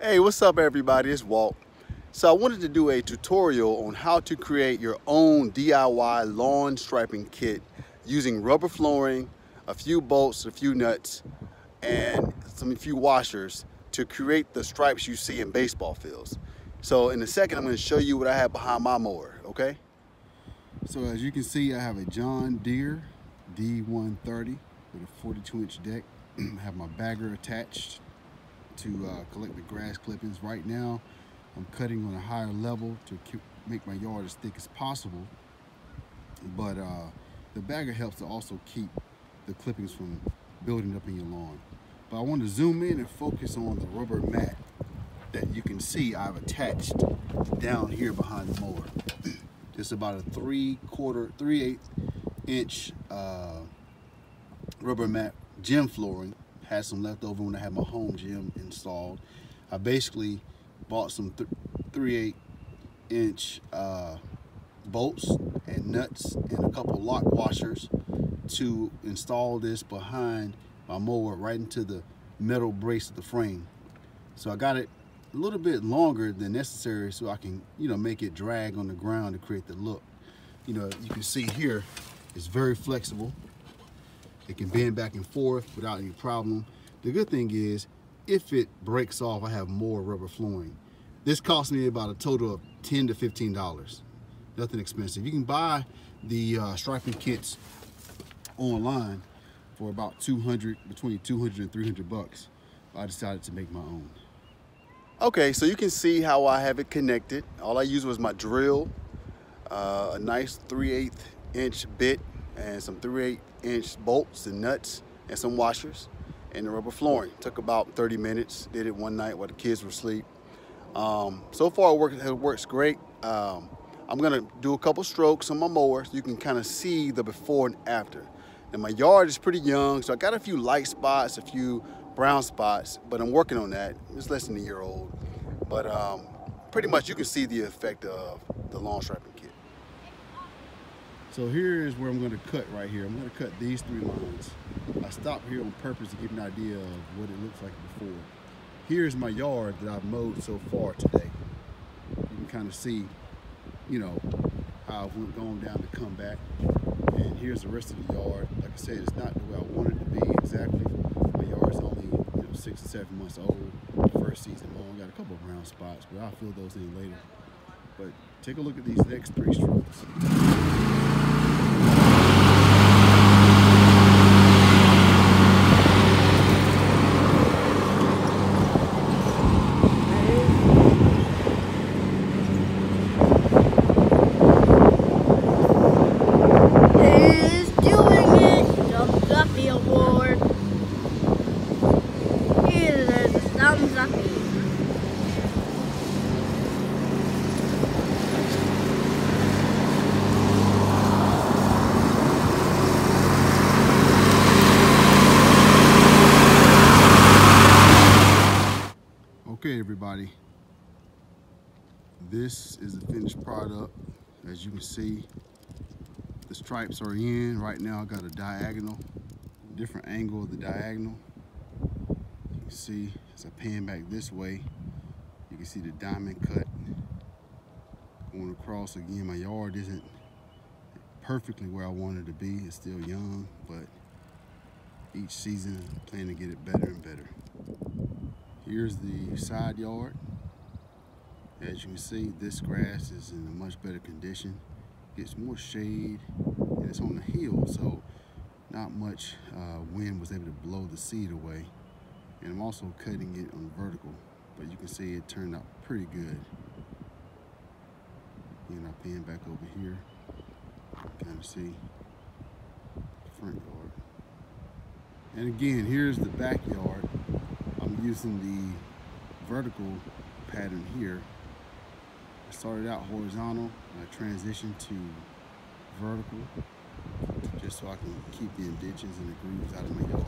Hey, what's up everybody? It's Walt. So I wanted to do a tutorial on how to create your own DIY lawn striping kit using rubber flooring, a few bolts, a few nuts, and a few washers to create the stripes you see in baseball fields. So in a second, I'm going to show you what I have behind my mower, okay? So as you can see, I have a John Deere D130 with a 42-inch deck. I have my bagger attached to collect the grass clippings. Right now, I'm cutting on a higher level to make my yard as thick as possible. But the bagger helps to also keep the clippings from building up in your lawn. But I want to zoom in and focus on the rubber mat that you can see I've attached down here behind the mower. It's about a 3/8 inch rubber mat gym flooring. Had some left over when I had my home gym installed. I basically bought some 3/8 inch bolts and nuts and a couple lock washers to install this behind my mower right into the metal brace of the frame. So I got it a little bit longer than necessary so I can, make it drag on the ground to create the look. You can see here it's very flexible. It can bend back and forth without any problem. The good thing is, if it breaks off, I have more rubber flooring. This cost me about a total of $10 to $15. Nothing expensive. You can buy the striping kits online for about between 200 and 300 bucks. I decided to make my own. Okay, so you can see how I have it connected. All I used was my drill, a nice 3/8 inch bit, and some 3/8 inch bolts and nuts and some washers and the rubber flooring. Took about 30 minutes. Did it one night while the kids were asleep. So far it works great. I'm gonna do a couple strokes on my mower so you can kind of see the before and after. And my yard is pretty young, so I got a few light spots, a few brown spots, but I'm working on that. It's less than a year old. But pretty much you can see the effect of the lawn striping kit. So here is where I'm going to cut right here. I'm going to cut these 3 lines. I stopped here on purpose to give you an idea of what it looks like before. Here's my yard that I've mowed so far today. You can kind of see, how I've gone down to come back. And here's the rest of the yard. Like I said, it's not the way I want it to be exactly. My yard's only 6 or 7 months old. The first season long. Got a couple of brown spots, but I'll fill those in later. But take a look at these next 3 strokes. Okay, everybody, this is the finished product. As you can see, the stripes are in. Right now I got a diagonal, different angle of the diagonal. You can see as I pan back this way, you can see the diamond cut going across. Again, my yard isn't perfectly where I want it to be. It's still young, but each season I plan to get it better and better. Here's the side yard. As you can see, this grass is in a much better condition. Gets more shade, and it's on the hill, so not much wind was able to blow the seed away. And I'm also cutting it on vertical, but you can see it turned out pretty good. And I pan back over here, kind of see the front yard. And again, here's the backyard. I'm using the vertical pattern here. I started out horizontal, and I transitioned to vertical just so I can keep the indentions and the grooves out of my yard.